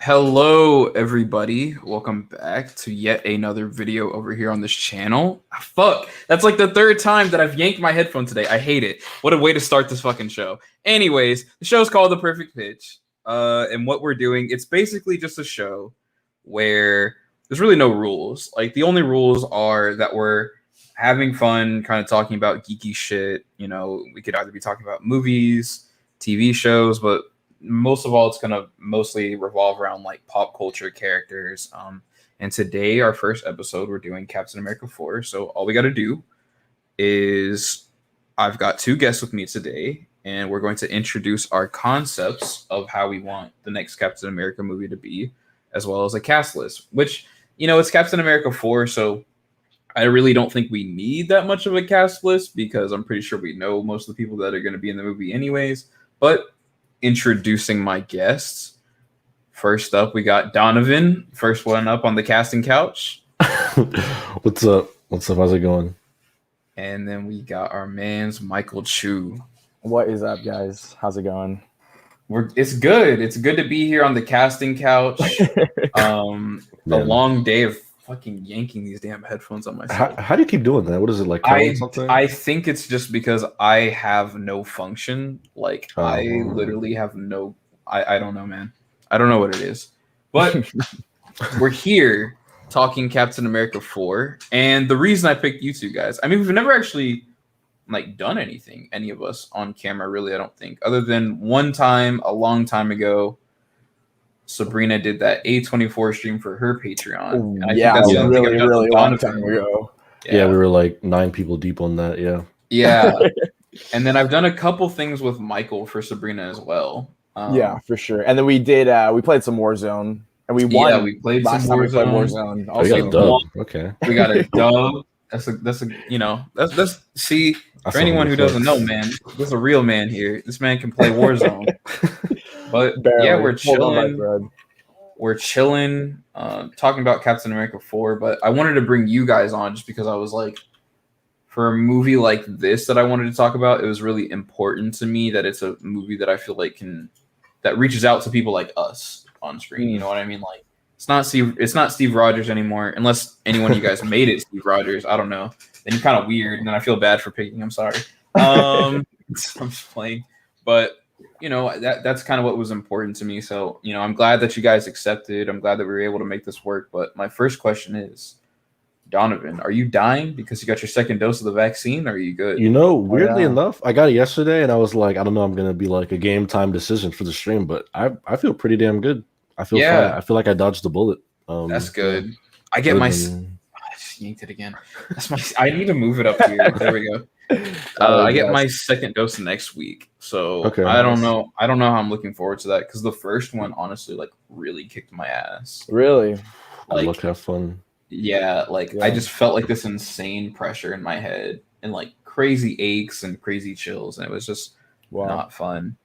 Hello, everybody. Welcome back to yet another video over here on this channel. Fuck, that's like the third time that I've yanked my headphone today. I hate it. What a way to start this fucking show. Anyways, the show's called The Perfect Pitch. And what we're doing, it's basically just a show where there's really no rules. Like, the only rules are that we're having fun, kind of talking about geeky shit. You know, we could either be talking about movies, TV shows, but most of all, it's gonna mostly revolve around like pop culture characters. And today, our first episode, we're doing Captain America 4. So all we got to do is I've got two guests with me today, and we're going to introduce our concepts of how we want the next Captain America movie to be, as well as a cast list. Which, you know, it's Captain America 4, so I really don't think we need that much of a cast list because I'm pretty sure we know most of the people that are going to be in the movie anyways. But introducing my guests. First up, we got Donovan, first one up on the casting couch. What's up? What's up? How's it going? And then we got our man's Michael Chu. What is up, guys? How's it going? It's good. It's good to be here on the casting couch. A long day of fucking yanking these damn headphones on myself. How do you keep doing that? What is it like? I think it's just because I have no function. Like I literally have no. I don't know, man. I don't know what it is. But we're here talking Captain America 4, and the reason I picked you two guys. I mean, we've never actually like done anything, any of us, on camera. Really, I don't think, other than one time a long time ago. Sabrina did that A24 stream for her Patreon. And I think that's really long time ago. Yeah, we were like 9 people deep on that. Yeah. And then I've done a couple things with Michael for Sabrina as well. Yeah, for sure. And then we did. We played some Warzone, and we won. Yeah, we played some Warzone. Also, we got a dub. Okay, we got a dub. That's a you know that's see for anyone who doesn't know, man, there's a real man here. This man can play Warzone. But barely. Yeah, we're chilling. We're chilling, talking about Captain America 4. But I wanted to bring you guys on just because I was like, for a movie like this that I wanted to talk about, it was really important to me that it's a movie that I feel like that reaches out to people like us on screen. You know what I mean? Like it's not Steve Rogers anymore, unless anyone of you guys made it Steve Rogers. I don't know. Then you're kind of weird, and then I feel bad for picking. I'm sorry. I'm just playing, but. You know, that's kind of what was important to me. So, you know, I'm glad that you guys accepted. I'm glad that we were able to make this work. But my first question is, Donovan, are you dying because you got your second dose of the vaccine, or are you good? You know, weirdly enough, I got it yesterday, and I was like, I don't know, I'm gonna be like a game time decision for the stream, but I feel pretty damn good. I feel fine. I feel like I dodged the bullet. That's good. I get my. I just yanked it again. That's my. I need to move it up here. There we go. I get my second dose next week, so I don't know how I'm looking forward to that because the first one honestly like really kicked my ass. Really? Like, look, have fun. Yeah, I just felt like this insane pressure in my head and like crazy aches and crazy chills, and it was just not fun.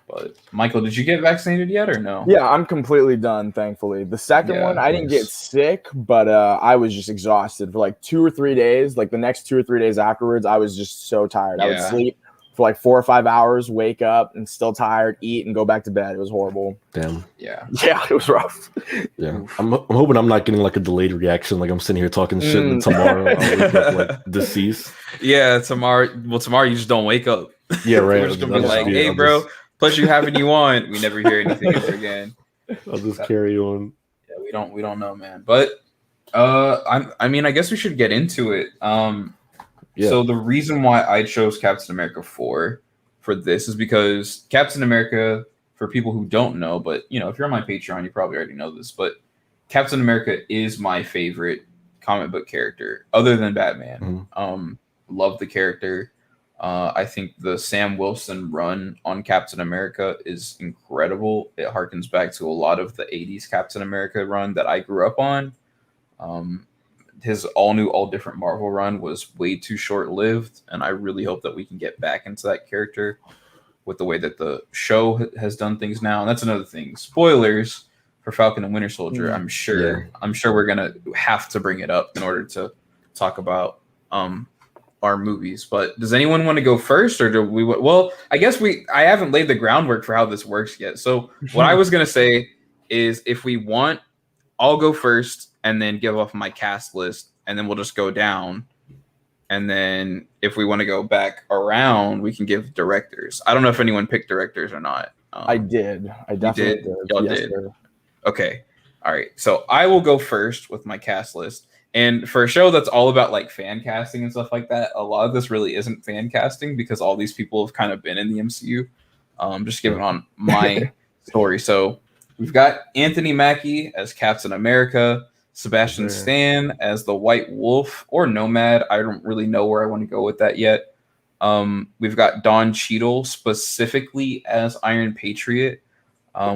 But Michael, did you get vaccinated yet or no? Yeah, I'm completely done, thankfully. The second one, I didn't get sick, but I was just exhausted for like 2 or 3 days. Like the next 2 or 3 days afterwards, I was just so tired. I would sleep for like 4 or 5 hours, wake up and still tired, eat and go back to bed. It was horrible. Damn. Yeah, it was rough. Yeah, I'm hoping I'm not getting like a delayed reaction. Like I'm sitting here talking shit, and tomorrow I'll wake up like deceased. Yeah, tomorrow. Well, tomorrow you just don't wake up. Yeah, right. We're just gonna be like, hey, bro. Plus, you having you on. We never hear anything ever again. I'll just carry on. Yeah, we don't know, man. But I mean, I guess we should get into it. So the reason why I chose Captain America 4 for this is because Captain America, for people who don't know, but you know, if you're on my Patreon, you probably already know this, but Captain America is my favorite comic book character, other than Batman. Love the character. I think the Sam Wilson run on Captain America is incredible. It harkens back to a lot of the 80s Captain America run that I grew up on. His all new, all different Marvel run was way too short lived. And I really hope that we can get back into that character with the way that the show has done things now. And that's another thing. Spoilers for Falcon and Winter Soldier. I'm sure we're going to have to bring it up in order to talk about our movies. But does anyone want to go first, or do we? Well, I guess I haven't laid the groundwork for how this works yet. So what I was gonna say is if we want, I'll go first and then give off my cast list, and then we'll just go down. And then if we want to go back around, we can give directors. I don't know if anyone picked directors or not. I did. I definitely did. Y'all did. Okay. All right. So I will go first with my cast list. And for a show that's all about like fan casting and stuff like that, a lot of this really isn't fan casting because all these people have kind of been in the MCU. Just giving on my story. So we've got Anthony Mackie as Captain America, Sebastian Stan as the White Wolf or Nomad. I don't really know where I want to go with that yet. We've got Don Cheadle specifically as Iron Patriot.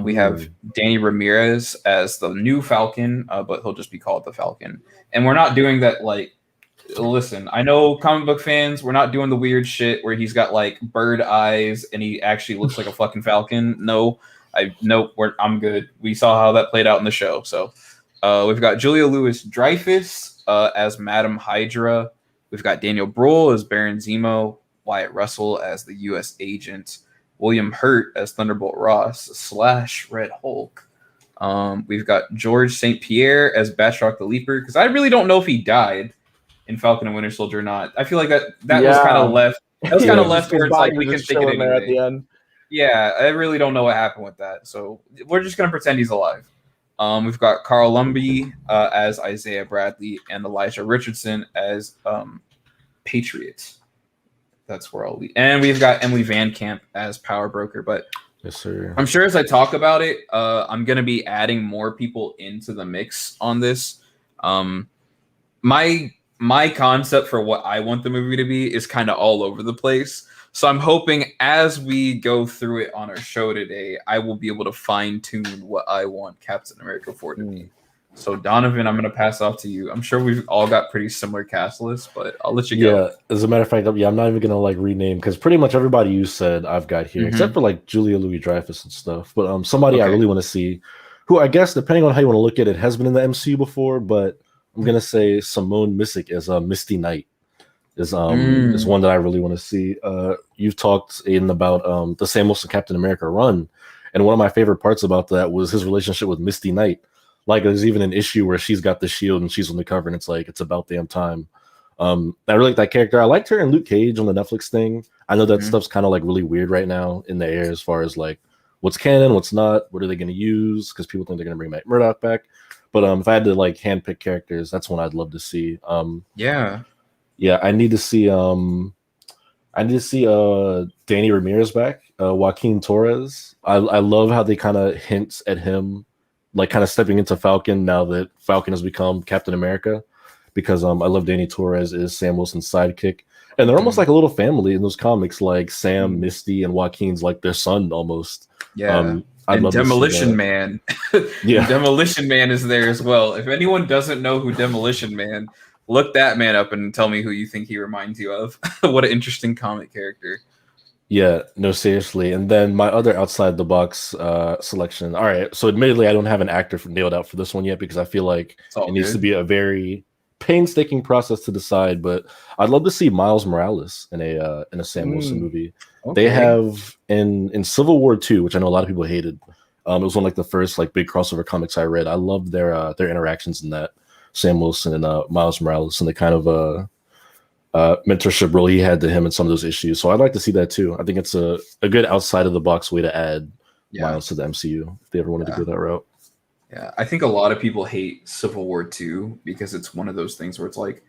We have Danny Ramirez as the new Falcon, but he'll just be called the Falcon. And we're not doing that like, listen, I know comic book fans, we're not doing the weird shit where he's got like bird eyes and he actually looks like a fucking Falcon. No, I'm good. We saw how that played out in the show. So we've got Julia Louis-Dreyfus as Madam Hydra. We've got Daniel Bruhl as Baron Zemo, Wyatt Russell as the U.S. agent, William Hurt as Thunderbolt Ross / Red Hulk. We've got George St. Pierre as Batroc the Leaper, because I really don't know if he died in Falcon and Winter Soldier or not. I feel like that was kind of left. That was kind of left where it's like we can think it anyway. At the end. Yeah, I really don't know what happened with that. So we're just gonna pretend he's alive. We've got Carl Lumbly as Isaiah Bradley and Elijah Richardson as Patriot. That's where I'll leave. And we've got Emily Van Camp as Power Broker. But yes, sir. I'm sure as I talk about it, I'm gonna be adding more people into the mix on this. My concept for what I want the movie to be is kind of all over the place. So I'm hoping as we go through it on our show today, I will be able to fine tune what I want Captain America 4 to be. So Donovan, I'm going to pass off to you. I'm sure we've all got pretty similar cast lists, but I'll let you go. Yeah, as a matter of fact, I'm not even going to like rename because pretty much everybody you said I've got here, except for like Julia Louis-Dreyfus and stuff. But somebody I really want to see, who I guess depending on how you want to look at it, has been in the MCU before, but I'm going to say Simone Missick as Misty Knight. Is one that I really want to see. You've talked, Aiden, about the Sam Wilson Captain America run, and one of my favorite parts about that was his relationship with Misty Knight. Like, there's even an issue where she's got the shield and she's on the cover, and it's like it's about damn time. I really like that character. I liked her in Luke Cage on the Netflix thing. I know that stuff's kind of like really weird right now in the air as far as like what's canon, what's not, what are they going to use? Because people think they're going to bring Matt Murdock back. But if I had to like handpick characters, that's one I'd love to see. Yeah, I need to see Danny Ramirez back, Joaquin Torres. I love how they kind of hint at him, like kind of stepping into Falcon now that Falcon has become Captain America, because I love Danny Torres is Sam Wilson's sidekick, and they're almost like a little family in those comics. Like Sam, Misty, and Joaquin's like their son almost. Yeah. And Demolition Man. Yeah, Demolition Man is there as well. If anyone doesn't know who Demolition Man, look that man up and tell me who you think he reminds you of. What an interesting comic character. Yeah, no, seriously. And then my other outside the box selection. All right, so admittedly, I don't have an actor nailed out for this one yet because I feel like it needs to be a very painstaking process to decide. But I'd love to see Miles Morales in a Sam Wilson movie. Okay. They have in Civil War 2, which I know a lot of people hated. It was one of like the first like big crossover comics I read. I loved their interactions in that. Sam Wilson and Miles Morales and the kind of mentorship role he had to him in some of those issues. So I'd like to see that too. I think it's a good outside of the box way to add Miles to the MCU if they ever wanted to go that route. Yeah, I think a lot of people hate Civil War 2 because it's one of those things where it's like,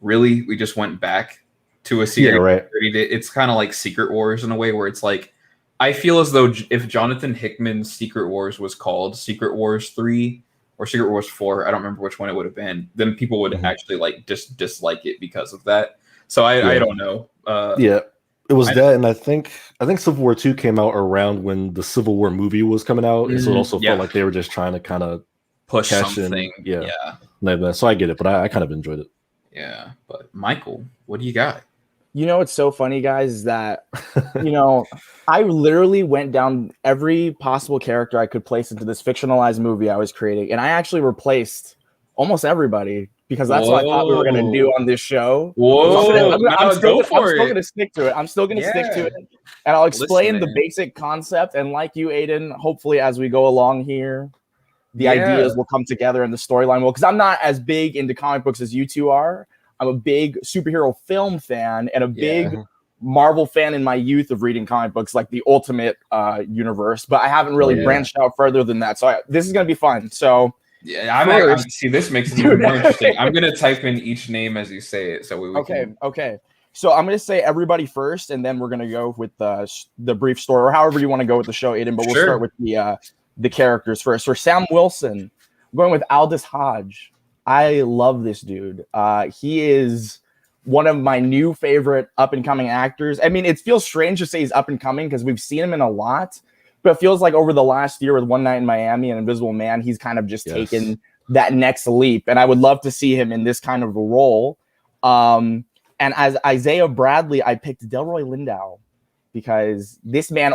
really, we just went back to a series. Yeah, right. It's kind of like Secret Wars in a way where it's like, I feel as though if Jonathan Hickman's Secret Wars was called Secret Wars 3 or Secret Wars 4, I don't remember which one it would have been, then people would actually like just dislike it because of that. So I don't know. It was that, and I think Civil War 2 came out around when the Civil War movie was coming out, and so it also felt like they were just trying to kind of push something. Like that. So I get it, but I kind of enjoyed it. Yeah, but Michael, what do you got? You know what's so funny, guys, is that I literally went down every possible character I could place into this fictionalized movie I was creating, and I actually replaced almost everybody because that's what I thought we were going to do on this show. I'm still going to stick to it. I'm still going to stick to it, and I'll explain the basic concept. And like you, Aiden, hopefully as we go along here, the ideas will come together and the storyline will. Because I'm not as big into comic books as you two are. I'm a big superhero film fan and a big Marvel fan in my youth of reading comic books, like the Ultimate universe. But I haven't really branched out further than that. So this is gonna be fun. So yeah, I see. This makes it even more interesting. I'm gonna type in each name as you say it, so we can. Okay. So I'm gonna say everybody first, and then we're gonna go with the brief story, or however you want to go with the show, Aiden. But we'll start with the characters first. For Sam Wilson, I'm going with Aldous Hodge. I love this dude. He is one of my new favorite up and coming actors. I mean, it feels strange to say he's up and coming because we've seen him in a lot, but it feels like over the last year with One Night in Miami and Invisible Man, he's kind of just taken that next leap. And I would love to see him in this kind of a role. And as Isaiah Bradley, I picked Delroy Lindo because this man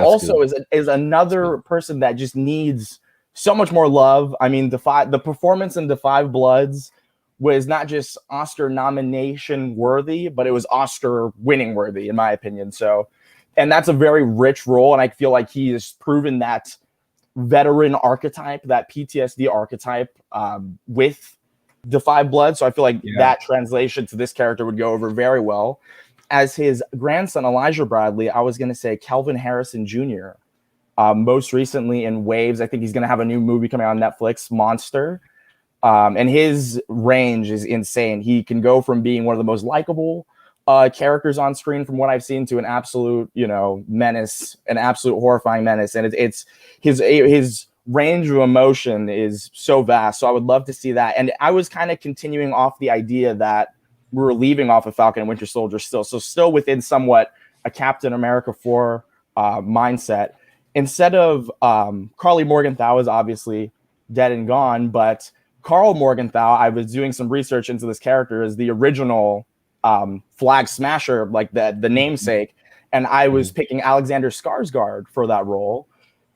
is another person that just needs so much more love. I mean, the performance in The Five Bloods was not just Oscar nomination worthy, but it was Oscar winning worthy, in my opinion. So, and that's a very rich role. And I feel like he has proven that veteran archetype, that PTSD archetype with The Five Bloods. So I feel like that translation to this character would go over very well. As his grandson, Elijah Bradley, I was going to say Kelvin Harrison Jr., most recently in Waves. I think he's going to have a new movie coming out on Netflix, Monster. And his range is insane. He can go from being one of the most likable characters on screen from what I've seen to an absolute, menace, an absolute horrifying menace. And it's his range of emotion is so vast. So I would love to see that. And I was kind of continuing off the idea that we were leaving off of Falcon and Winter Soldier still. So still within somewhat a Captain America 4 mindset. Instead of Carly Morgenthau is obviously dead and gone, but Carl Morgenthau, I was doing some research into this character as the original Flag Smasher, like the namesake. And I was picking Alexander Skarsgård for that role.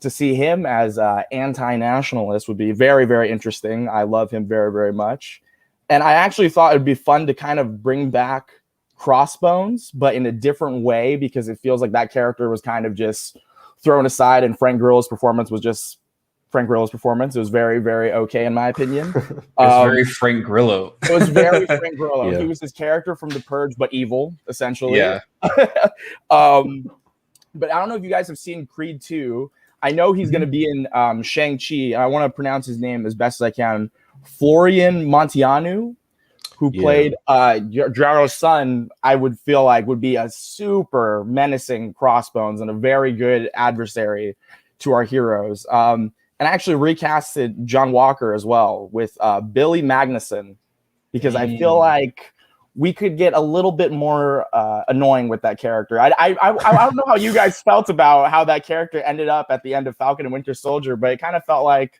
To see him as anti-nationalist would be very, very interesting. I love him very, very much. And I actually thought it'd be fun to kind of bring back Crossbones, but in a different way, because it feels like that character was kind of just thrown aside and Frank Grillo's performance was just Frank Grillo's performance. It was very, very okay, in my opinion. It was very Frank Grillo. It was very Frank Grillo. He was his character from The Purge, but evil, essentially. Yeah. But I don't know if you guys have seen Creed 2. I know he's going to be in Shang-Chi. I want to pronounce his name as best as I can. Florian Montianu, who played Drago's son, I would feel like would be a super menacing Crossbones and a very good adversary to our heroes. And I actually recasted John Walker as well with Billy Magnuson, because I feel like we could get a little bit more annoying with that character. I don't know how you guys felt about how that character ended up at the end of Falcon and Winter Soldier, but it kind of felt like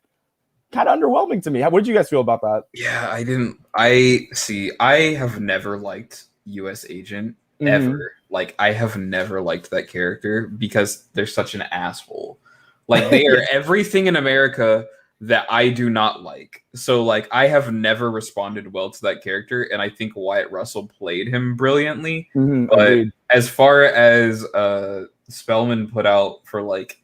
kind of underwhelming to me. What did you guys feel about that? Yeah, I have never liked US Agent ever. Like, I have never liked that character because they're such an asshole. Like, they are everything in America that I do not like. So, like, I have never responded well to that character, and I think Wyatt Russell played him brilliantly. But as far as Spellman put out for, like,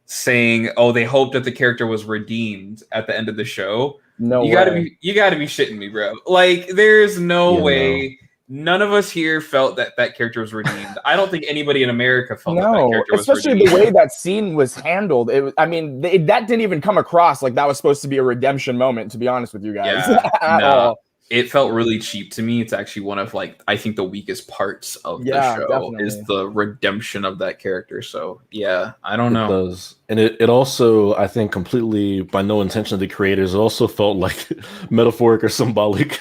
saying, oh, they hoped that the character was redeemed at the end of the show. You gotta be shitting me, bro. Like, there's no way. None of us here felt that character was redeemed. I don't think anybody in America felt that character was redeemed. Especially the way that scene was handled. That didn't even come across like that was supposed to be a redemption moment, to be honest with you guys. Yeah, it felt really cheap to me. It's actually one of, like, I think the weakest parts of the show definitely is the redemption of that character. So yeah, I don't know. It does. And it also, I think, completely by no intention of the creators, it also felt like metaphoric or symbolic.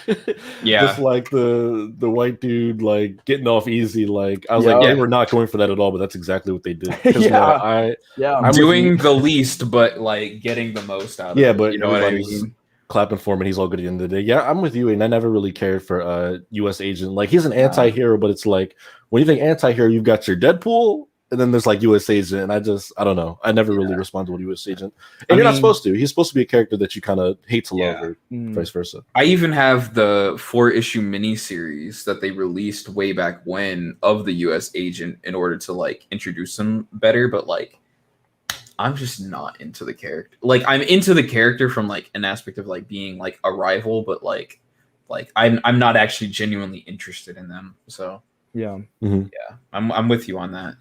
Yeah. Just like the white dude, like, getting off easy. Like, I was like, they were not going for that at all, but that's exactly what they did. I'm doing the least, but, like, getting the most out of it. Yeah, but you know what I mean? Clapping for him and he's all good at the end of the day. Yeah, I'm with you, and I never really cared for US Agent. Like, he's an anti-hero, but it's like, when you think anti-hero, you've got your Deadpool, and then there's like US Agent, and I don't know. I never really responded to US Agent. And you're not supposed to. He's supposed to be a character that you kind of hate to love, or vice versa. I even have the 4-issue miniseries that they released way back when of the US Agent in order to, like, introduce him better, but, like, I'm just not into the character. Like I'm into the character from like an aspect of like being like a rival, but like I'm not actually genuinely interested in them. So yeah, I'm with you on that.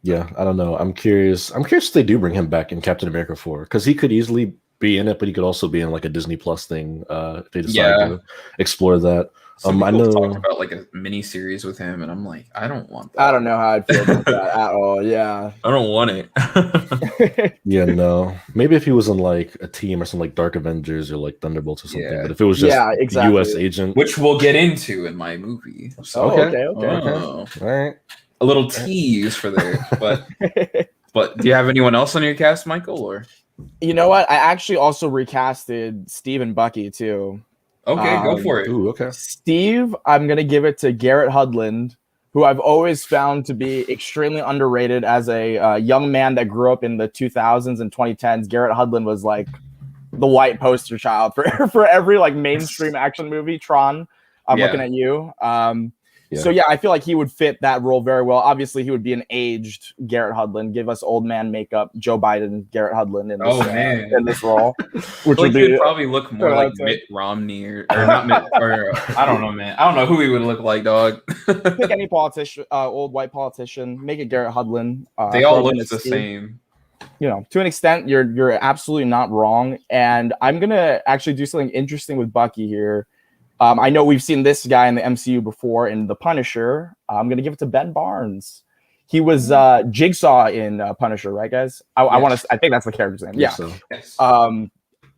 Yeah, I don't know. I'm curious if they do bring him back in Captain America 4, because he could easily be in it, but he could also be in like a Disney Plus thing if they decide to explore that. I know talked about like a mini series with him, and I'm like, I don't want that. I don't know how I'd feel about that at all. Yeah, I don't want it. Yeah, no. Maybe if he was in like a team or something like Dark Avengers or like Thunderbolts or something. But if it was just a U.S. agent, which we'll get into in my movie. So, okay. All right. A little tease for there, but do you have anyone else on your cast, Michael? Or you know what? I actually also recasted Steve and Bucky too. Okay, go for it. Ooh, okay. Steve, I'm gonna give it to Garrett Hudlin, who I've always found to be extremely underrated as a young man that grew up in the 2000s and 2010s. Garrett Hudlin was like the white poster child for every like mainstream action movie. Tron, I'm looking at you. So yeah, I feel like he would fit that role very well. Obviously, he would be an aged Garrett Hudlin. Give us old man makeup, Joe Biden, Garrett Hudlin in this role, which would be probably look more like Mitt Romney or not Mitt, or I don't know, man. I don't know who he would look like, dog. Pick any politician, old white politician, make it Garrett Hudlin. They all look the same. You know, to an extent, you're absolutely not wrong. And I'm gonna actually do something interesting with Bucky here. I know we've seen this guy in the MCU before in The Punisher. I'm going to give it to Ben Barnes. He was Jigsaw in Punisher, right, guys? I think that's the character's name. Yeah. So. Yes.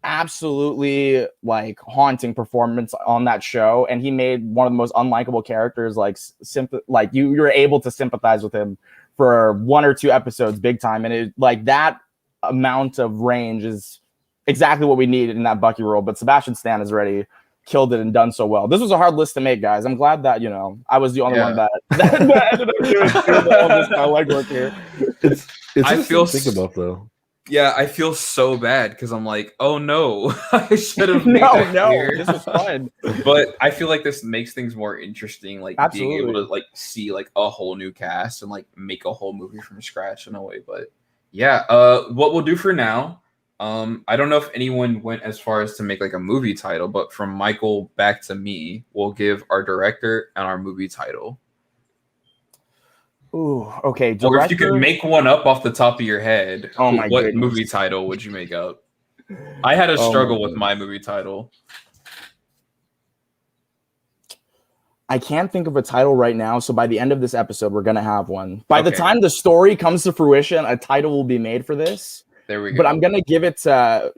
Absolutely like haunting performance on that show. And he made one of the most unlikable characters, like you're able to sympathize with him for 1 or 2 episodes big time. And it like that amount of range is exactly what we need in that Bucky role. But Sebastian Stan is ready. Killed it and done so well. This was a hard list to make, guys. I'm glad that I was the only one that ended up doing all this legwork here. It's I feel think about though. Yeah, I feel so bad because I'm like, oh no, I should have. This was fun. But I feel like this makes things more interesting, like Absolutely. being able to like see like a whole new cast and like make a whole movie from scratch in a way. But yeah, what we'll do for now. I don't know if anyone went as far as to make like a movie title, but from Michael back to me, we'll give our director and our movie title. Ooh, okay. Director? Or if you could make one up off the top of your head, what goodness. Movie title would you make up? I had a struggle with my movie title. I can't think of a title right now, so by the end of this episode, we're gonna have one. By the time the story comes to fruition, a title will be made for this. There we go. But I'm gonna give it to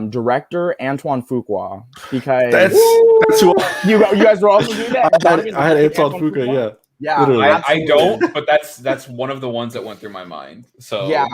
director Antoine Fuqua because that's who you guys were also doing that. I had Antoine Fuqua, yeah. I don't, but that's one of the ones that went through my mind. So yeah.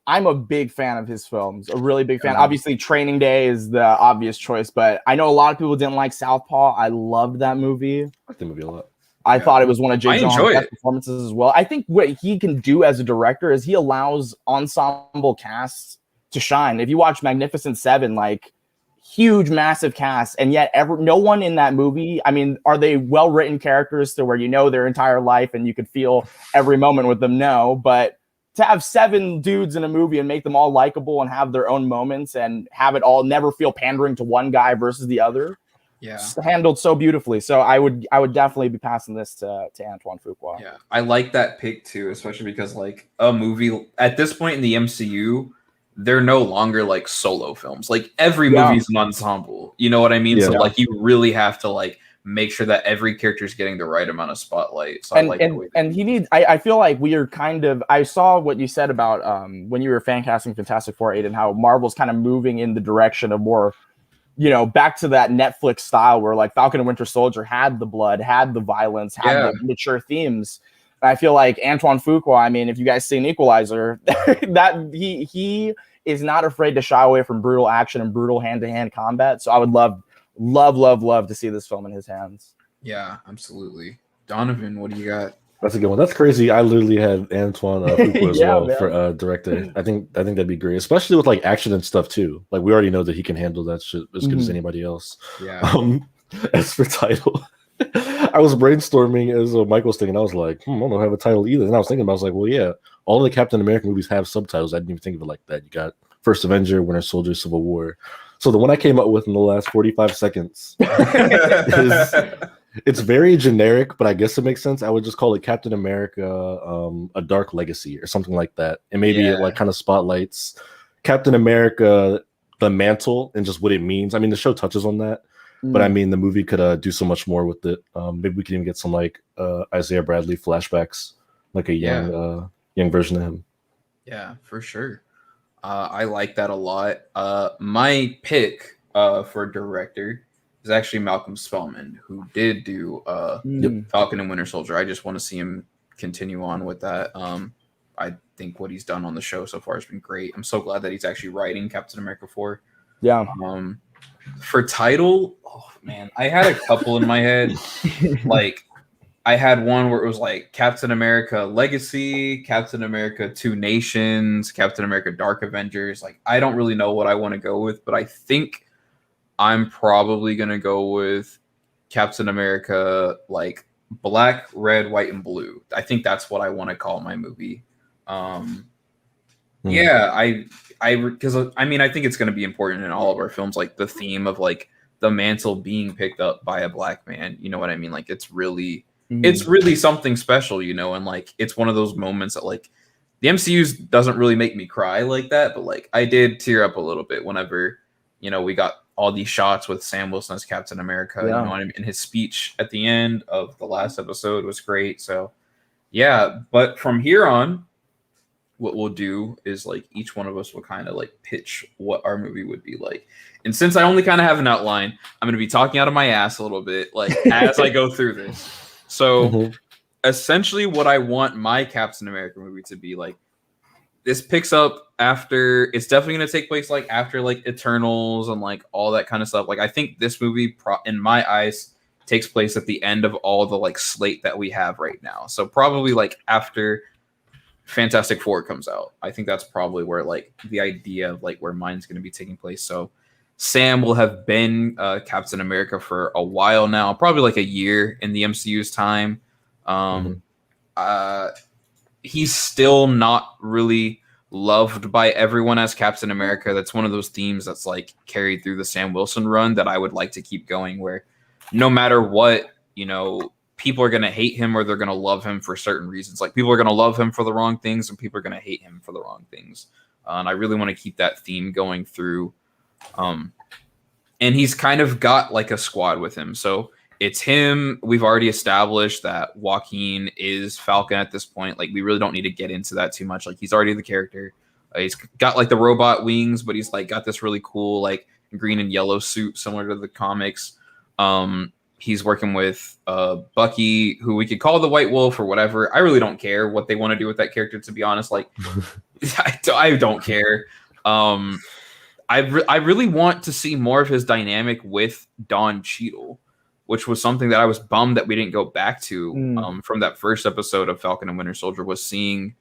I'm a big fan of his films. A really big fan. Obviously, Training Day is the obvious choice, but I know a lot of people didn't like Southpaw. I loved that movie. I like the movie a lot. I thought it was one of Jake Gyllenhaal's best performances as well. I think what he can do as a director is he allows ensemble casts to shine. If you watch Magnificent Seven, like huge, massive cast, and yet no one in that movie, I mean, are they well-written characters to where you know their entire life and you could feel every moment with them? No, but to have 7 dudes in a movie and make them all likable and have their own moments and have it all never feel pandering to one guy versus the other. Yeah, handled so beautifully. So I would definitely be passing this to Antoine Fuqua. Yeah, I like that pick too, especially because like a movie at this point in the MCU, they're no longer like solo films. Like every movie's an ensemble. You know what I mean? Yeah. So like you really have to like make sure that every character is getting the right amount of spotlight. So and he needs. I feel like we are kind of. I saw what you said about when you were fan casting Fantastic Four, Aiden, how Marvel's kind of moving in the direction of more. Back to that Netflix style where like Falcon and Winter Soldier had the blood, had the violence, had the mature themes. And I feel like Antoine Fuqua, I mean, if you guys seen Equalizer, that he is not afraid to shy away from brutal action and brutal hand-to-hand combat. So I would love to see this film in his hands. Yeah, absolutely. Donovan, what do you got? That's a good one. That's crazy. I literally had Antoine Fuqua as well for director. I think that'd be great, especially with like action and stuff too. Like we already know that he can handle that shit as good as anybody else. Yeah. As for title, I was brainstorming as Michael's thinking. I was like, I don't know, have a title either. And I was thinking about, I was like, well, yeah, all of the Captain America movies have subtitles. I didn't even think of it like that. You got First Avenger, Winter Soldier, Civil War. So the one I came up with in the last 45 seconds is it's very generic, but I guess it makes sense. I would just call it Captain America, A Dark Legacy or something like that. And maybe it like kind of spotlights Captain America, the mantle, and just what it means. I mean, the show touches on that. But I mean, the movie could do so much more with it. Maybe we could even get some like Isaiah Bradley flashbacks, like a young version of him. Yeah, for sure. I like that a lot. My pick for director is actually Malcolm Spellman, who did do Falcon and Winter Soldier. I just want to see him continue on with that. I think what he's done on the show so far has been great. I'm so glad that he's actually writing Captain America 4. Yeah. For title, oh man, I had a couple in my head. Like, I had one where it was like Captain America Legacy, Captain America Two Nations, Captain America Dark Avengers. Like, I don't really know what I want to go with, but I think I'm probably gonna go with Captain America, like Black, Red, White, and Blue. I think that's what I want to call my movie. Yeah, because I mean, I think it's going to be important in all of our films, like the theme of like the mantle being picked up by a black man. You know what I mean? Like it's really something special, you know, and like it's one of those moments that like the MCU doesn't really make me cry like that, but like I did tear up a little bit whenever, you know, we got all these shots with Sam Wilson as Captain America. You know what I mean? And his speech at the end of the last episode was great. So yeah, but from here on, what we'll do is like each one of us will kind of like pitch what our movie would be like. And since I only kind of have an outline, I'm going to be talking out of my ass a little bit, like as I go through this. So essentially what I want my Captain America movie to be like, this picks up after, it's definitely going to take place like after like Eternals and like all that kind of stuff. Like I think this movie in my eyes takes place at the end of all the like slate that we have right now. So probably like after Fantastic Four comes out. I think that's probably where like the idea of like where mine's going to be taking place. So Sam will have been Captain America for a while now, probably like a year in the MCU's time. He's still not really loved by everyone as Captain America. That's one of those themes that's like carried through the Sam Wilson run that I would like to keep going, where no matter what, you know, people are going to hate him or they're going to love him for certain reasons. Like people are going to love him for the wrong things and people are going to hate him for the wrong things. And I really want to keep that theme going through. And he's kind of got like a squad with him. So it's him. We've already established that Joaquin is Falcon at this point. Like we really don't need to get into that too much. Like he's already the character. He's got like the robot wings, but he's like got this really cool, like green and yellow suit similar to the comics. He's working with Bucky, who we could call the White Wolf or whatever. I really don't care what they want to do with that character, to be honest. Like, I don't care. I really want to see more of his dynamic with Don Cheadle, which was something that I was bummed that we didn't go back to from that first episode of Falcon and Winter Soldier, was seeing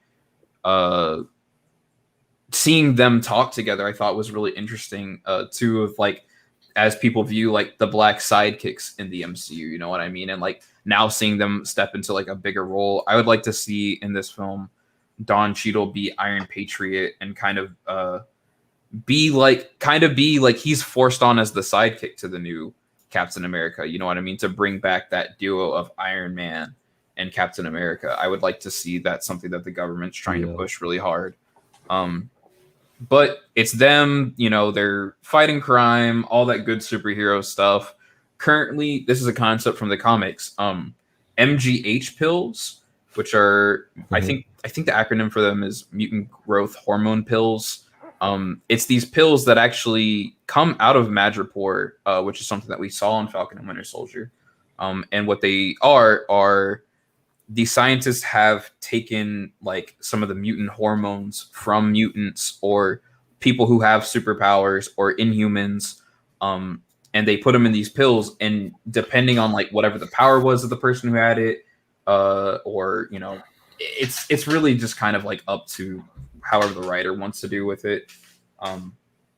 them talk together. I thought was really interesting too, of like, as people view like the black sidekicks in the MCU, you know what I mean? And like now seeing them step into like a bigger role, I would like to see in this film Don Cheadle be Iron Patriot and kind of be like he's forced on as the sidekick to the new Captain America, you know what I mean? To bring back that duo of Iron Man and Captain America. I would like to see that's something that the government's trying to push really hard. But it's them, you know, they're fighting crime, all that good superhero stuff. Currently, this is a concept from the comics. MGH pills, which are, I think the acronym for them is mutant growth hormone pills. It's these pills that actually come out of Madripoor, which is something that we saw in Falcon and Winter Soldier. And what they are the scientists have taken like some of the mutant hormones from mutants or people who have superpowers or Inhumans, and they put them in these pills, and depending on like whatever the power was of the person who had it, or you know, it's really just kind of like up to however the writer wants to do with it.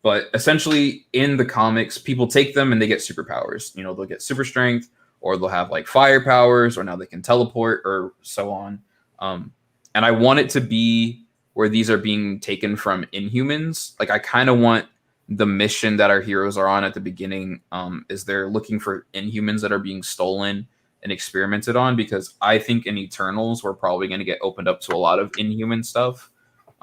But essentially in the comics, people take them and they get superpowers. You know, they'll get super strength or they'll have like fire powers, or now they can teleport, or so on. And I want it to be where these are being taken from Inhumans. Like I kind of want the mission that our heroes are on at the beginning is they're looking for Inhumans that are being stolen and experimented on, because I think in Eternals we're probably going to get opened up to a lot of Inhuman stuff.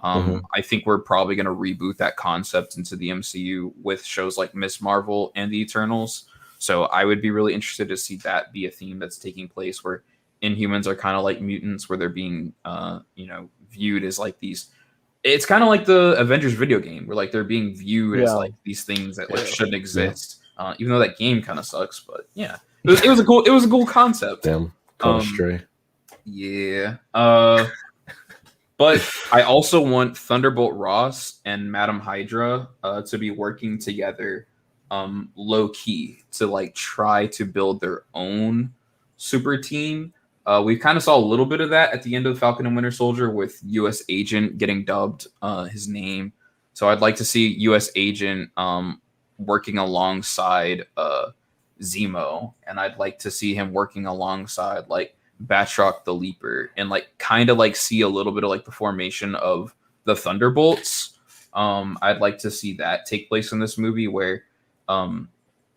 I think we're probably going to reboot that concept into the MCU with shows like Miss Marvel and the Eternals. So I would be really interested to see that be a theme that's taking place where Inhumans are kind of like mutants, where they're being, viewed as like these. It's kind of like the Avengers video game, where like they're being viewed as like these things that like shouldn't exist. Even though that game kind of sucks, but yeah, it was a cool concept. Damn, kind of stray. Yeah. But I also want Thunderbolt Ross and Madam Hydra to be working together low key to like try to build their own super team. We kind of saw a little bit of that at the end of Falcon and Winter Soldier with US Agent getting dubbed his name. So I'd like to see US Agent working alongside Zemo, and I'd like to see him working alongside like Batroc the Leaper, and like kind of like see a little bit of like the formation of the Thunderbolts. I'd like to see that take place in this movie, where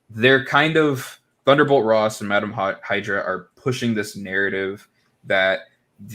they're kind of Thunderbolt Ross and Madam Hydra are pushing this narrative that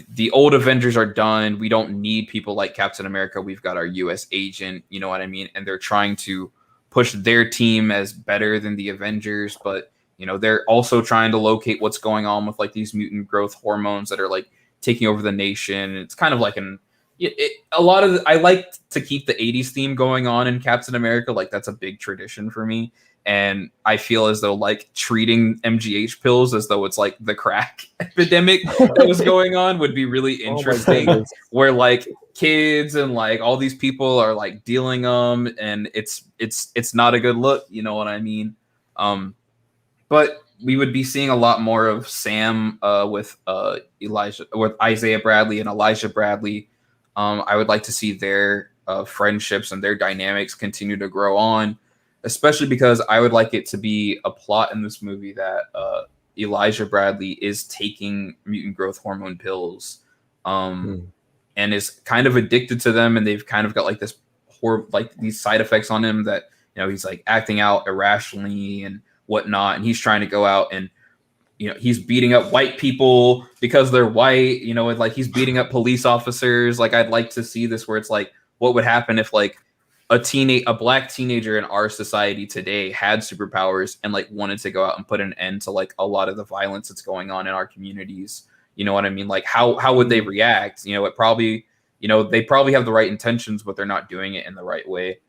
the old Avengers are done. We don't need people like Captain America. We've got our US Agent, you know what I mean? And they're trying to push their team as better than the Avengers, but they're also trying to locate what's going on with like these mutant growth hormones that are like taking over the nation. It's kind of like I like to keep the 80s theme going on in Captain America. Like that's a big tradition for me. And I feel as though like treating MGH pills as though it's like the crack epidemic that was going on would be really interesting, where like kids and like all these people are like dealing them, and it's not a good look. You know what I mean? But we would be seeing a lot more of Sam with Isaiah Bradley and Elijah Bradley. I would like to see their friendships and their dynamics continue to grow on, especially because I would like it to be a plot in this movie that Elijah Bradley is taking mutant growth hormone pills and is kind of addicted to them, and they've kind of got like this these side effects on him that he's like acting out irrationally and whatnot, and he's trying to go out and he's beating up white people because they're white, and like he's beating up police officers. Like I'd like to see this where it's like, what would happen if like a black teenager in our society today had superpowers and like wanted to go out and put an end to like a lot of the violence that's going on in our communities. You know what I mean? Like how would they react? It probably, they probably have the right intentions, but they're not doing it in the right way.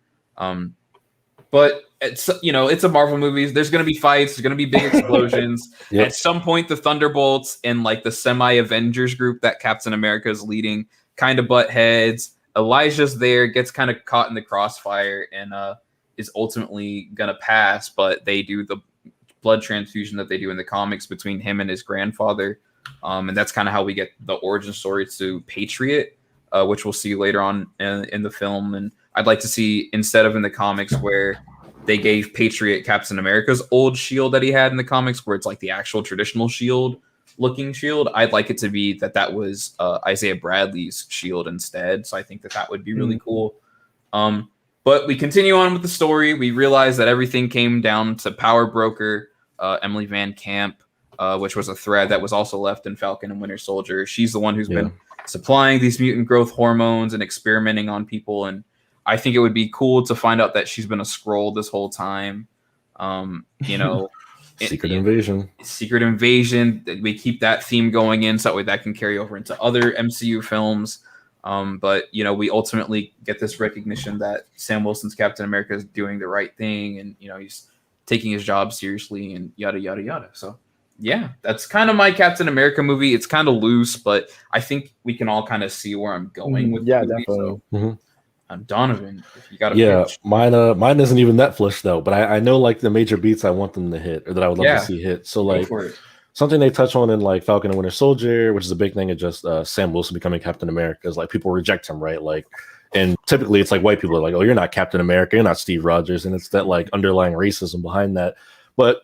But it's it's a Marvel movie. There's going to be fights. There's going to be big explosions. At some point, the Thunderbolts and like the semi-Avengers group that Captain America is leading kind of butt heads. Elijah's there, gets kind of caught in the crossfire, and is ultimately going to pass. But they do the blood transfusion that they do in the comics between him and his grandfather. And that's kind of how we get the origin story to Patriot, which we'll see later on in the film. And I'd like to see, instead of in the comics where they gave Patriot Captain America's old shield that he had in the comics, where it's like the actual traditional shield looking shield, I'd like it to be that was Isaiah Bradley's shield instead. So I think that would be really cool. But we continue on with the story. We realize that everything came down to Power Broker, Emily Van Camp, which was a thread that was also left in Falcon and Winter Soldier. She's the one who's been supplying these mutant growth hormones and experimenting on people. And I think it would be cool to find out that she's been a Skrull this whole time. Secret Invasion. We keep that theme going in, so that way that can carry over into other MCU films. But we ultimately get this recognition that Sam Wilson's Captain America is doing the right thing, and he's taking his job seriously, and yada yada yada. So yeah, that's kind of my Captain America movie. It's kind of loose, but I think we can all kind of see where I'm going with the movie. Definitely. So, Donovan, if you got a pitch. Mine isn't even that fleshed out, but I know like the major beats I want them to hit, or that I would love to see hit. So like something they touch on in like Falcon and Winter Soldier, which is a big thing, is just Sam Wilson becoming Captain America. Is like people reject him, right? Like, and typically it's like white people are like, "Oh, you're not Captain America, you're not Steve Rogers," and it's that like underlying racism behind that. But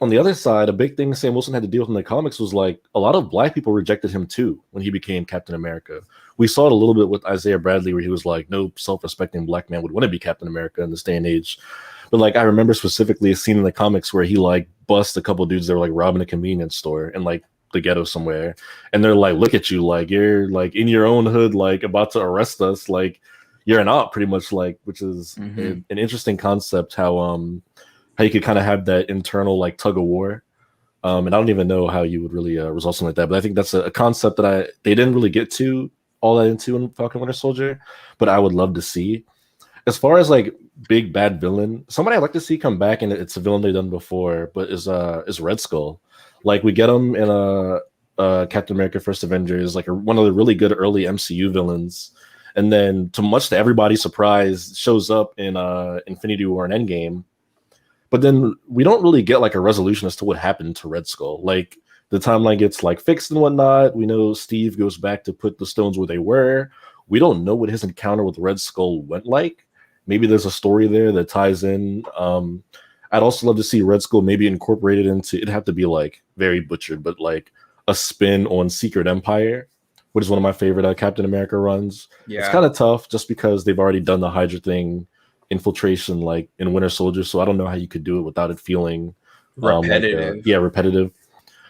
on the other side, a big thing Sam Wilson had to deal with in the comics was like a lot of black people rejected him too when he became Captain America. We saw it a little bit with Isaiah Bradley, where he was like, no self-respecting black man would want to be Captain America in this day and age. But like, I remember specifically a scene in the comics where he like busts a couple dudes that were like robbing a convenience store in like the ghetto somewhere, and they're like, look at you, like you're like in your own hood, like about to arrest us, like you're an op, pretty much, like, which is an interesting concept, how you could kind of have that internal like tug of war. And I don't even know how you would really resolve something like that, but I think that's a concept that they didn't really get to all that into in Falcon Winter Soldier, but I would love to see. As far as like big bad villain, somebody I'd like to see come back, and it's a villain they've done before, but is Red Skull. Like, we get him in Captain America First Avengers, like one of the really good early MCU villains, and then much to everybody's surprise, shows up in Infinity War and Endgame. But then we don't really get like a resolution as to what happened to Red Skull. Like, the timeline gets like fixed and whatnot. We know Steve goes back to put the stones where they were. We don't know what his encounter with Red Skull went like. Maybe there's a story there that ties in. I'd also love to see Red Skull maybe incorporated into, it'd have to be like very butchered, but like a spin on Secret Empire, which is one of my favorite Captain America runs. Yeah. It's kind of tough just because they've already done the Hydra thing, infiltration, like in Winter Soldier. So I don't know how you could do it without it feeling repetitive. Repetitive.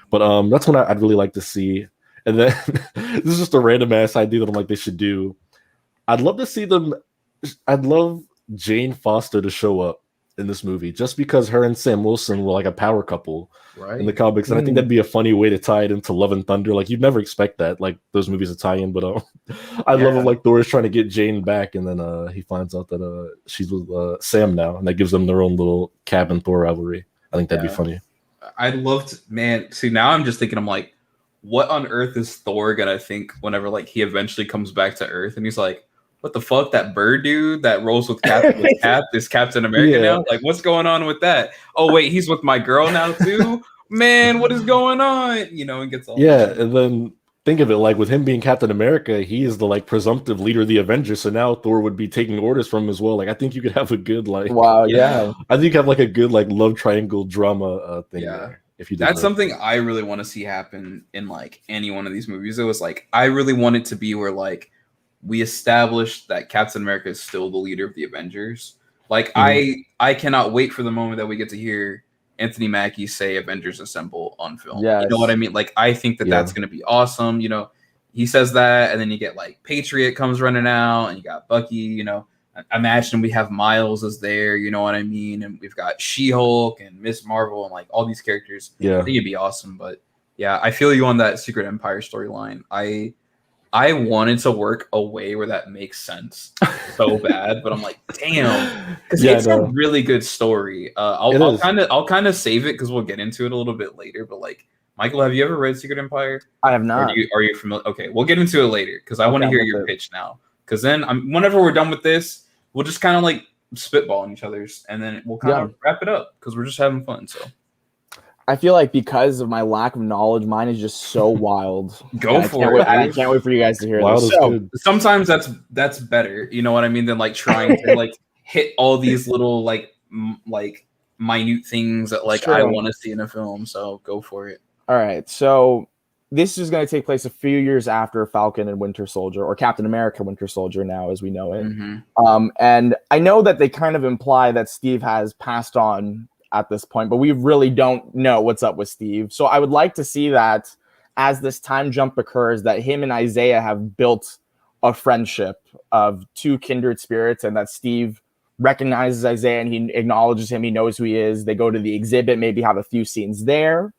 But that's what I'd really like to see. And then this is just a random ass idea that I'm like, they should do. I'd love to see them. I'd love Jane Foster to show up in this movie, just because her and Sam Wilson were like a power couple in the comics, and I think that'd be a funny way to tie it into Love and Thunder. Like, you'd never expect that, like those movies to tie in, but I love it. Like, Thor is trying to get Jane back, and then he finds out that she's with Sam now, and that gives them their own little Cap and Thor rivalry. I think that'd be funny. I'd love to, man. See, now I'm just thinking, I'm like, what on earth is Thor gonna think whenever like he eventually comes back to Earth, and he's like, what the fuck, that bird dude that rolls with Cap is Captain America now? Like, what's going on with that? Oh wait, he's with my girl now too? Man, what is going on? You know, and gets all and then think of it, like with him being Captain America, he is the like presumptive leader of the Avengers, so now Thor would be taking orders from him as well. Like, I think you could have a good like I think you have like a good like love triangle drama thing there. If you That's something I really want to see happen in like any one of these movies. It was like, I really want it to be where like we established that Captain America is still the leader of the Avengers. Like, I cannot wait for the moment that we get to hear Anthony Mackie say Avengers Assemble on film. You know what I mean? Like, I think that that's going to be awesome. You know, he says that, and then you get like Patriot comes running out, and you got Bucky. You know, imagine we have Miles as there. You know what I mean? And we've got She-Hulk and Miss Marvel and like all these characters. I think it'd be awesome. But yeah, I feel you on that Secret Empire storyline. I wanted to work a way where that makes sense so bad, but I'm like, damn, because it's a really good story. I'll kind of save it because we'll get into it a little bit later. But like, Michael, have you ever read Secret Empire? I have not. Are you familiar? Okay, we'll get into it later because I want to hear your pitch now. Because then, whenever we're done with this, we'll just kind of like spitball on each other's, and then we'll kind of wrap it up because we're just having fun. So. I feel like because of my lack of knowledge, mine is just so wild. Go for it. I can't wait for you guys to hear this. So, sometimes that's better. You know what I mean? Than like trying to like hit all these little like minute things that like I want to see in a film. So go for it. All right. So this is going to take place a few years after Falcon and Winter Soldier, or Captain America Winter Soldier now as we know it. And I know that they kind of imply that Steve has passed on at this point, but we really don't know what's up with Steve. So I would like to see that as this time jump occurs, that him and Isaiah have built a friendship of two kindred spirits, and that Steve recognizes Isaiah and he acknowledges him. He knows who he is. They go to the exhibit, maybe have a few scenes there.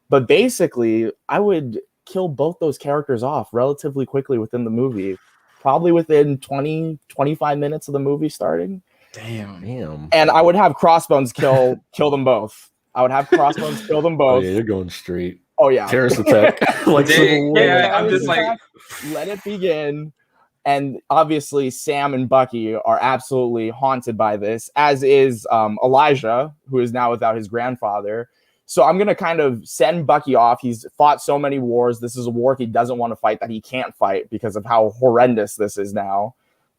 But basically, I would kill both those characters off relatively quickly within the movie, probably within 20, 25 minutes of the movie starting. Damn. And I would have Crossbones kill them both. I would have Crossbones kill them both. Oh, yeah, you're going straight. Oh, yeah. Terrorist attack. I'm just like, let it begin. And obviously, Sam and Bucky are absolutely haunted by this, as is Elijah, who is now without his grandfather. So I'm going to kind of send Bucky off. He's fought so many wars. This is a war he doesn't want to fight, that he can't fight because of how horrendous this is now.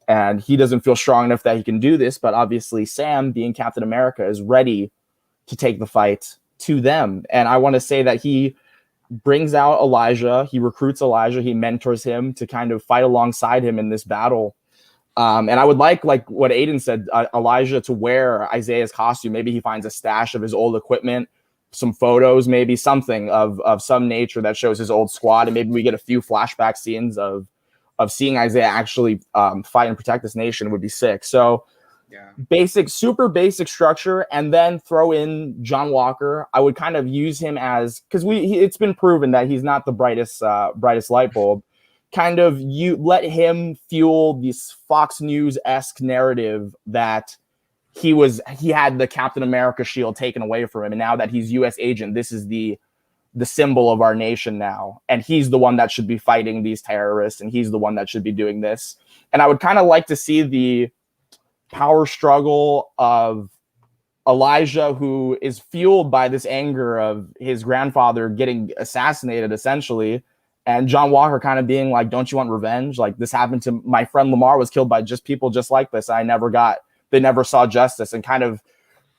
And he doesn't feel strong enough that he can do this. But obviously, Sam, being Captain America, is ready to take the fight to them. And I want to say that he brings out Elijah, he recruits Elijah, he mentors him to kind of fight alongside him in this battle. And I would like what Aiden said, Elijah to wear Isaiah's costume. Maybe he finds a stash of his old equipment, some photos, maybe something of some nature that shows his old squad. And maybe we get a few flashback scenes of seeing Isaiah actually fight and protect this nation would be sick. So super basic structure, and then throw in John Walker. I would kind of use him as, because it's been proven that he's not the brightest light bulb. Kind of you let him fuel this Fox News-esque narrative that he had the Captain America shield taken away from him, and now that he's U.S. agent, this is the symbol of our nation now, and he's the one that should be fighting these terrorists, and he's the one that should be doing this. And I would kind of like to see the power struggle of Elijah, who is fueled by this anger of his grandfather getting assassinated, essentially, and John Walker kind of being like, don't you want revenge? Like, this happened to my friend Lamar, was killed by just people just like this. They never saw justice, and kind of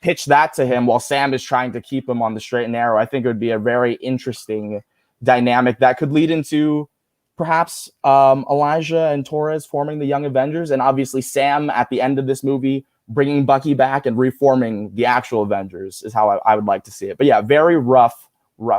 pitch that to him while Sam is trying to keep him on the straight and narrow. I think it would be a very interesting dynamic that could lead into perhaps Elijah and Torres forming the Young Avengers, and obviously Sam at the end of this movie bringing Bucky back and reforming the actual Avengers is how I would like to see it. But yeah, very rough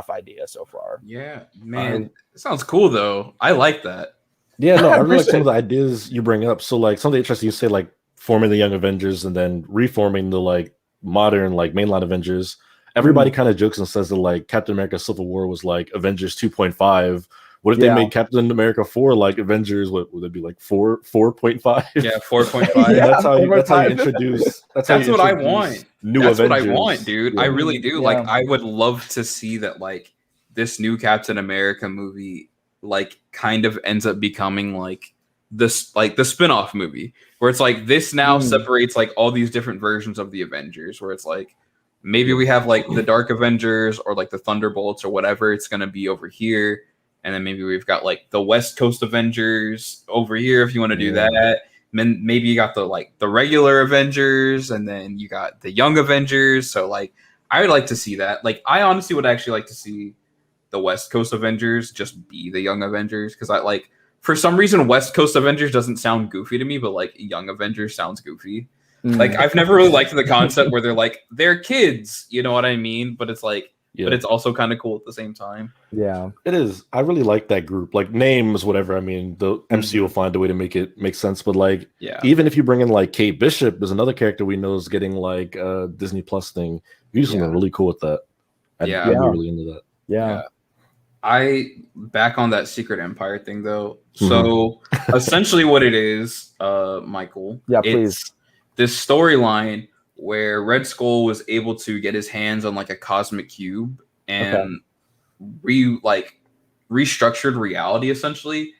idea so far. Yeah, man, it sounds cool though. I like that. Yeah, no, I really like some of the ideas you bring up. So like something interesting you say, like forming the Young Avengers and then reforming the like modern like mainline Avengers. Everybody kind of jokes and says that like Captain America Civil War was like Avengers 2.5. What if they made Captain America 4 like Avengers? What would it be, like 4.5? Yeah, 4.5. Yeah, that's how you introduce. That's what I want. That's Avengers. what I want, dude. Yeah. I really do. Yeah. Like, I would love to see that. Like, this new Captain America movie, like, kind of ends up becoming like this, like the spin-off movie, where it's like this now separates like all these different versions of the Avengers, where it's like maybe we have like the Dark Avengers or like the Thunderbolts or whatever it's gonna be over here. And then maybe we've got like the West Coast Avengers over here if you want to do that. And then maybe you got the regular Avengers, and then you got the Young Avengers. So like I would like to see that. Like I honestly would actually like to see the West Coast Avengers just be the Young Avengers, because I like, for some reason West Coast Avengers doesn't sound goofy to me, but like Young Avengers sounds goofy. Like I've never really liked the concept where they're kids, you know what I mean? But it's like, but it's also kind of cool at the same time. Yeah, it is. I really like that group. Like names, whatever. I mean, the MCU will find a way to make it make sense. But like, even if you bring in like Kate Bishop, there's another character we know is getting like a Disney Plus thing. You do something really cool with that. I'd be really into that. Yeah. I back on that Secret Empire thing though. So essentially, what it is, Michael. Yeah, please. It's this storyline where Red Skull was able to get his hands on like a cosmic cube and restructured reality essentially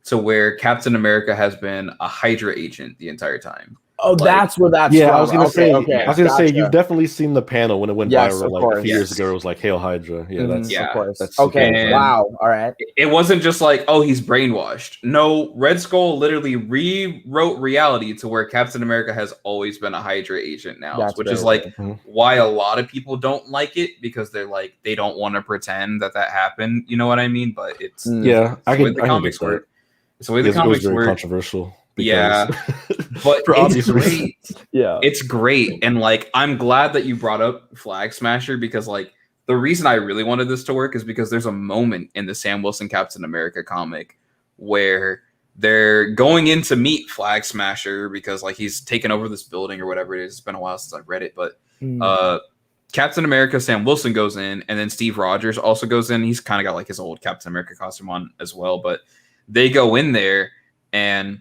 to where Captain America has been a Hydra agent the entire time. Oh, like, that's where that's from. I was gonna say. I was gonna say you've definitely seen the panel when it went viral like a few years ago. It was like Hail Hydra. Yeah, of course. That's okay. Wow. All right. It wasn't just like, oh, he's brainwashed. No, Red Skull literally rewrote reality to where Captain America has always been a Hydra agent now, which is like why a lot of people don't like it, because they're like they don't want to pretend that happened. You know what I mean? But it's I can get that. It's the way the comics work. Very controversial. Yeah, but it's great. Yeah, it's great, and like I'm glad that you brought up Flag Smasher, because like the reason I really wanted this to work is because there's a moment in the Sam Wilson Captain America comic where they're going in to meet Flag Smasher because like he's taken over this building or whatever it is. It's been a while since I've read it, but Captain America Sam Wilson goes in, and then Steve Rogers also goes in. He's kind of got like his old Captain America costume on as well, but they go in there and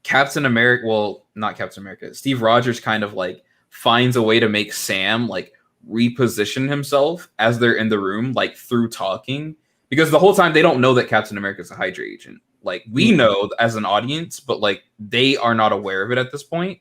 Captain America, well, not Captain America, Steve Rogers kind of like finds a way to make Sam like reposition himself as they're in the room, like through talking, because the whole time they don't know that Captain America is a Hydra agent. Like we know as an audience, but like they are not aware of it at this point.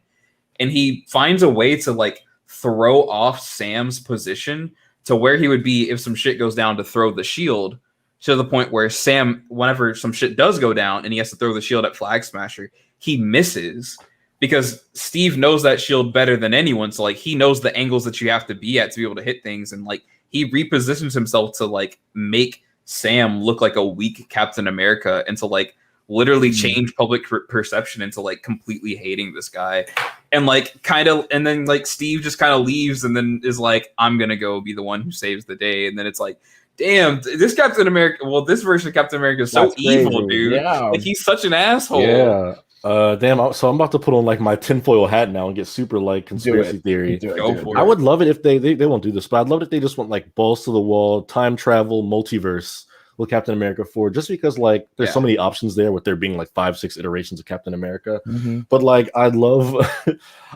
And he finds a way to like throw off Sam's position to where he would be if some shit goes down, to throw the shield, to the point where Sam, whenever some shit does go down and he has to throw the shield at Flag Smasher, he misses because Steve knows that shield better than anyone. So like he knows the angles that you have to be at to be able to hit things, and like he repositions himself to like make Sam look like a weak Captain America and to like literally change public perception into like completely hating this guy. And like and then like Steve just kind of leaves and then is like, I'm gonna go be the one who saves the day. And then it's like, damn, this Captain America, well, this version of Captain America is so evil, dude. Yeah. Like he's such an asshole. Yeah. Damn. So I'm about to put on like my tinfoil hat now and get super like conspiracy theory. Go for it. I would love it if they won't do this, but I'd love it if they just went like balls to the wall, time travel, multiverse with Captain America 4, just because like there's so many options there with there being like 5-6 iterations of Captain America. But like I'd love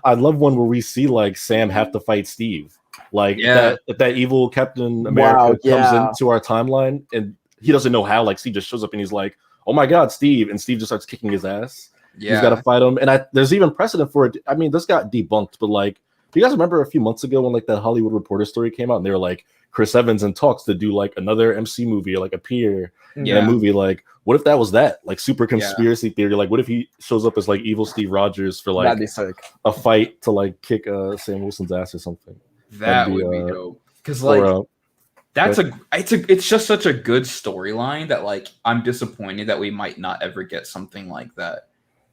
one where we see like Sam have to fight Steve. Like if that evil Captain America comes into our timeline and he doesn't know how, like Steve just shows up and he's like, oh my god, Steve, and Steve just starts kicking his ass. He's got to fight him, and there's even precedent for it. I mean, this got debunked, but like, do you guys remember a few months ago when like that Hollywood Reporter story came out, and they were like, Chris Evans in talks to do like another MC movie or like appear in a movie? Like, what if that was that? Like, super conspiracy theory. Like, what if he shows up as like evil Steve Rogers for like that'd be sick. A fight to like kick Sam Wilson's ass or something? That would be dope. Because like it's just such a good storyline that like I'm disappointed that we might not ever get something like that.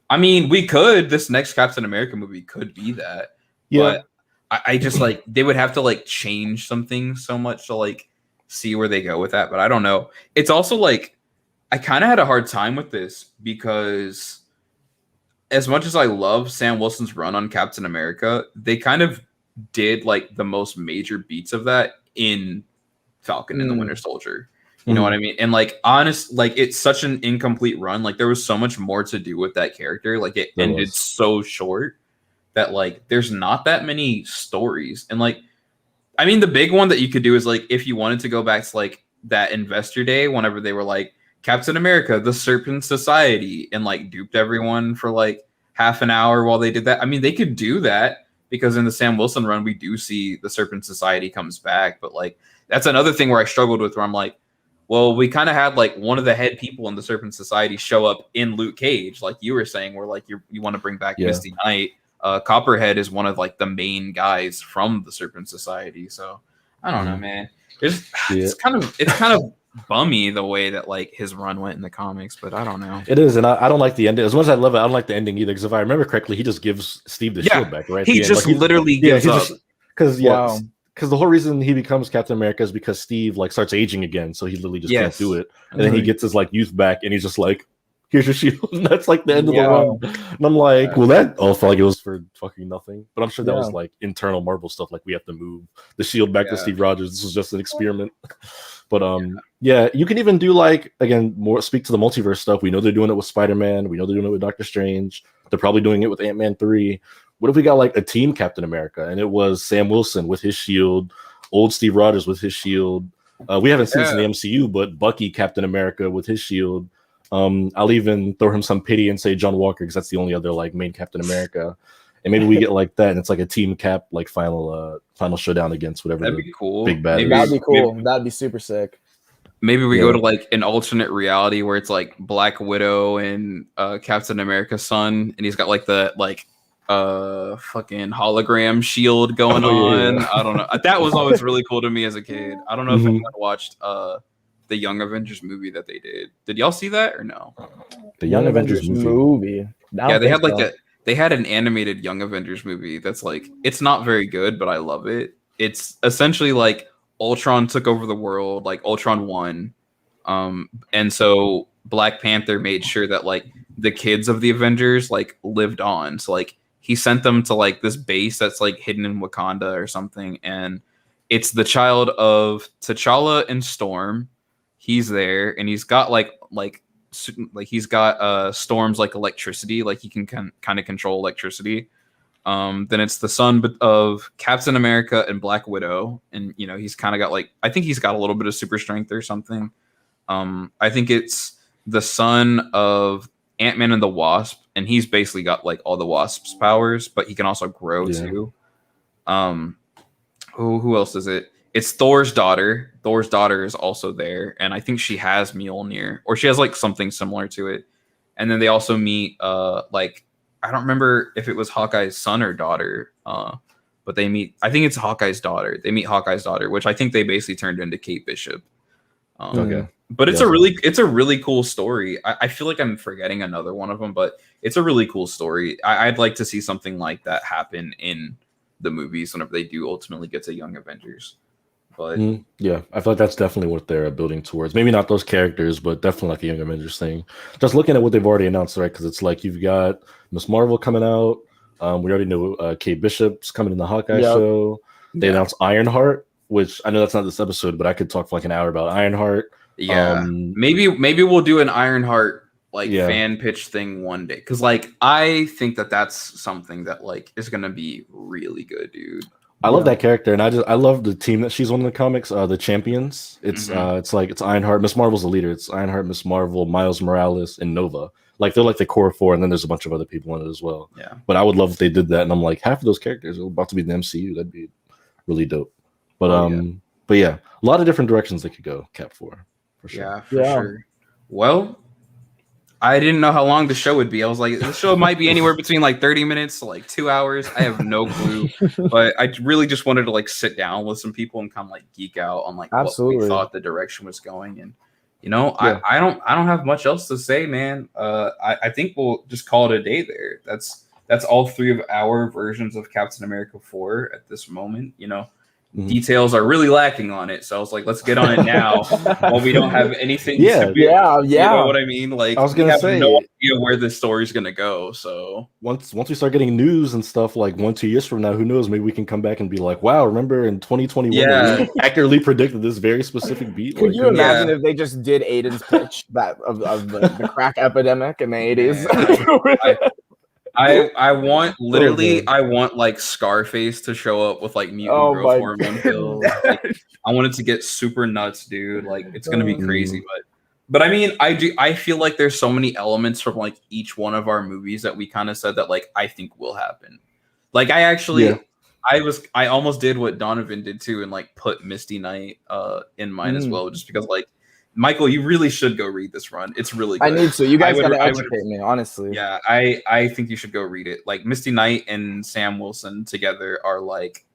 I mean, we could. This next Captain America movie could be that. Yeah. But I just like they would have to like change something so much to like see where they go with that. But I don't know. It's also like I kind of had a hard time with this because as much as I love Sam Wilson's run on Captain America, they kind of did like the most major beats of that in Falcon and the Winter Soldier. You know what I mean? And like it's such an incomplete run. Like there was so much more to do with that character. Like it ended so short that like there's not that many stories. And like I mean the big one that you could do is like if you wanted to go back to like that Investor Day whenever they were like Captain America, the Serpent Society, and like duped everyone for like half an hour while they did that. I mean they could do that because in the Sam Wilson run we do see the Serpent Society comes back, but like that's another thing where I struggled with where I'm like, well, we kind of had like one of the head people in the Serpent Society show up in Luke Cage, like you were saying, where like you want to bring back Misty Knight. Copperhead is one of like the main guys from the Serpent Society. So I don't know, man. It's kind of bummy the way that like his run went in the comics, but I don't know. It is, and I don't like the ending. As much as I love it, I don't like the ending either. Because if I remember correctly, he just gives Steve the shield back, right? He just literally gives up. Because the whole reason he becomes Captain America is because Steve like starts aging again, so he literally just can't do it. And then he gets his like youth back, and he's just like, "Here's your shield." And that's like the end of the run. And I'm like, well, that all felt like it was for fucking nothing. But I'm sure that was like internal Marvel stuff. Like we have to move the shield back to Steve Rogers. This was just an experiment. But you can even do like again speak to the multiverse stuff. We know they're doing it with Spider-Man. We know they're doing it with Doctor Strange. They're probably doing it with Ant-Man 3. What if we got like a team Captain America and it was Sam Wilson with his shield, old Steve Rogers with his shield. We haven't seen this in the MCU, but Bucky Captain America with his shield. I'll even throw him some pity and say John Walker because that's the only other like main Captain America. And maybe we get like that and it's like a team cap like final showdown against whatever. That'd be cool. Big bad. That'd be cool. That'd be super sick. Maybe we go to like an alternate reality where it's like Black Widow and Captain America's son, and he's got like the like fucking hologram shield going on. I don't know. That was always really cool to me as a kid. I don't know if anyone watched the Young Avengers movie that they did. Did y'all see that or no? The Young Avengers movie. Yeah, they had like they had an animated Young Avengers movie that's like it's not very good, but I love it. It's essentially like Ultron took over the world, like Ultron won. And so Black Panther made sure that like the kids of the Avengers like lived on. So like he sent them to like this base that's like hidden in Wakanda or something, and it's the child of T'Challa and Storm. He's there, and he's got like he's got Storm's like electricity, like he can kind of control electricity. Then it's the son of Captain America and Black Widow, and you know he's kind of got like I think he's got a little bit of super strength or something. I think it's the son of Ant-Man and the Wasp, and he's basically got like all the Wasp's powers, but he can also grow too. Who else is it? It's Thor's daughter. Thor's daughter is also there, and I think she has Mjolnir, or she has like something similar to it. And then they also meet like I don't remember if it was Hawkeye's son or daughter, but they meet. I think it's Hawkeye's daughter. They meet Hawkeye's daughter, which I think they basically turned into Kate Bishop. Okay. But it's a really cool story. I feel like I'm forgetting another one of them, but it's a really cool story. I'd like to see something like that happen in the movies whenever they do ultimately get to Young Avengers. But yeah, I feel like that's definitely what they're building towards. Maybe not those characters, but definitely like a Young Avengers thing. Just looking at what they've already announced, right? Because it's like you've got Miss Marvel coming out. We already know Kate Bishop's coming in the Hawkeye show. They announced Ironheart, which I know that's not this episode, but I could talk for like an hour about Ironheart. Yeah, maybe we'll do an Ironheart fan pitch thing one day, because like I think that's something that like is gonna be really good, dude. I love that character, and I love the team that she's on in the comics, the Champions. It's it's Ironheart, Miss Marvel's the leader. It's Ironheart, Miss Marvel, Miles Morales, and Nova. Like they're like the core four, and then there's a bunch of other people in it as well. Yeah, but I would love if they did that, and I'm like, half of those characters are about to be in the MCU. That'd be really dope. But but yeah, a lot of different directions they could go. Cap 4, for sure. Yeah, for sure. Well, I didn't know how long the show would be. I was like, the show might be anywhere between like 30 minutes to like 2 hours. I have no clue, but I really just wanted to like sit down with some people and kind of like geek out on like what we thought the direction was going. And you know, I don't have much else to say, man. I think we'll just call it a day there. That's all 3 of our versions of Captain America 4 at this moment. You know, details are really lacking on it, so I was like, let's get on it now while we don't have anything. You know what I mean? Like, I was gonna say, no idea where this story's gonna go. So once we start getting news and stuff, like 1-2 years from now, who knows? Maybe we can come back and be like, wow, remember in 2021 we accurately predicted this very specific beat. Could you imagine if they just did Aiden's pitch that of the crack epidemic in the 80s? I want I want like Scarface to show up with like mutant growth hormone pills. Like, I want it to get super nuts, dude. Like it's gonna be crazy, but I mean, I feel like there's so many elements from like each one of our movies that we kind of said that like I think will happen. Like I actually I almost did what Donovan did too, and like put Misty Knight in mine as well, just because like Michael, you really should go read this run. It's really good. I need to. You guys gotta educate me, honestly. Yeah, I think you should go read it. Like Misty Knight and Sam Wilson together are like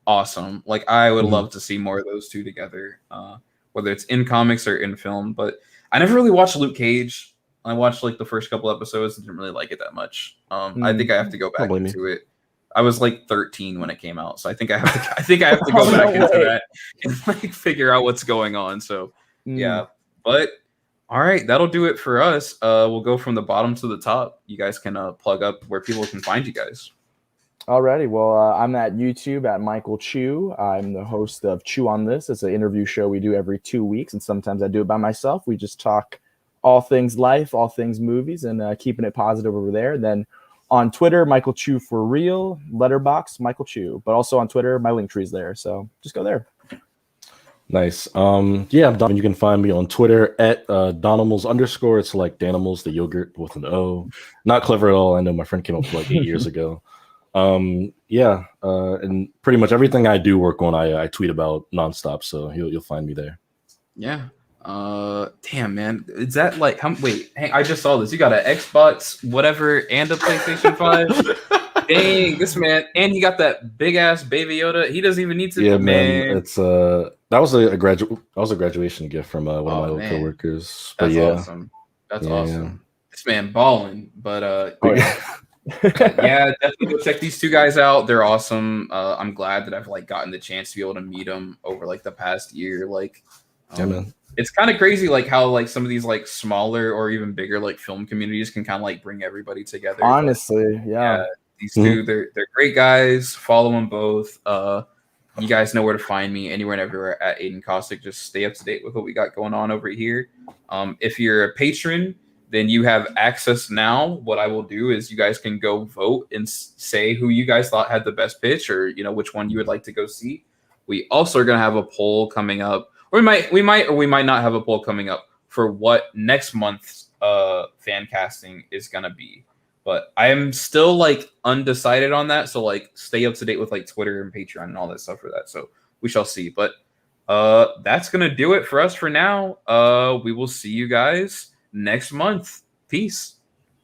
awesome. Like I would love to see more of those two together, whether it's in comics or in film. But I never really watched Luke Cage. I watched like the first couple episodes and didn't really like it that much. I think I have to go back into it. I was like 13 when it came out, so I think I have to go back into that and like figure out what's going on. So yeah, but all right, that'll do it for us. We'll go from the bottom to the top. You guys can plug up where people can find you guys. Alrighty, well, I'm at YouTube at Michael Chew. I'm the host of Chew on This. It's an interview show we do every 2 weeks, and sometimes I do it by myself. We just talk all things life, all things movies, and keeping it positive over there. Then on Twitter, Michael Chew for real. Letterboxd, Michael Chew. But also on Twitter, my link tree's there, so just go there. Nice. Yeah, I'm Don. You can find me on Twitter at Donimals_. It's like Danimals, the yogurt with an O. Not clever at all. I know my friend came up with like 8 years ago. Yeah, and pretty much everything I do work on, I tweet about nonstop. So you'll find me there. Yeah. Damn, man, is that like wait, hey, I just saw this. You got an Xbox, whatever, and a PlayStation 5. Dang, this man, and he got that big ass Baby Yoda. He doesn't even need to. Yeah, man. It's that was a graduation gift from one of my old coworkers. But that's awesome. That's awesome. Yeah. This man balling, but yeah, definitely go check these two guys out. They're awesome. I'm glad that I've like gotten the chance to be able to meet them over like the past year. Like, yeah, man. It's kind of crazy, like how like some of these like smaller or even bigger like film communities can kind of like bring everybody together. Honestly, yeah. These two, they're great guys. Follow them both. You guys know where to find me anywhere and everywhere at Aiden Caustic. Just stay up to date with what we got going on over here. If you're a patron, then you have access now. What I will do is you guys can go vote and say who you guys thought had the best pitch, or you know which one you would like to go see. We also are gonna have a poll coming up. Or we might not have a poll coming up for what next month's fan casting is gonna be. But I am still like undecided on that. So like stay up to date with like Twitter and Patreon and all that stuff for that. So we shall see. But that's gonna do it for us for now. We will see you guys next month. Peace.